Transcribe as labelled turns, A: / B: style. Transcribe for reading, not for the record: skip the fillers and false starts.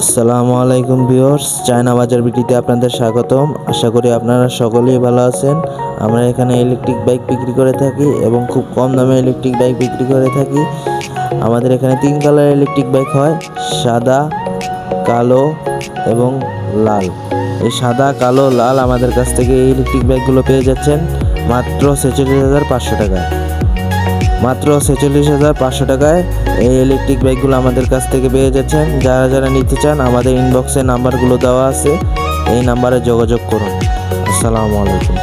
A: আসসালামু আলাইকুম viewers, China বাজার বিটিতে আপনাদের স্বাগতম। আশা করি আপনারা সকলেই ভালো আছেন। আমরা এখানে ইলেকট্রিক বাইক বিক্রি করে থাকি এবং খুব কম দামে ইলেকট্রিক বাইক বিক্রি করে থাকি। আমাদের এখানে 3 কালার ইলেকট্রিক বাইক হয়, সাদা, কালো এবং লাল। এই সাদা, কালো, লাল আমাদের কাছ থেকে এই ইলেকট্রিক বাইকগুলো পেয়ে যাচ্ছেন মাত্র 46,500 টাকায়। মাত্র 46,500 টাকায় এই ইলেকট্রিক বাইকগুলো আমাদের কাছ থেকে পেয়ে যাচ্ছেন। যারা যারা নিতে চান আমাদের ইনবক্সে নাম্বারগুলো দেওয়া আছে, এই নাম্বারে যোগাযোগ করুন। আসসালামু আলাইকুম।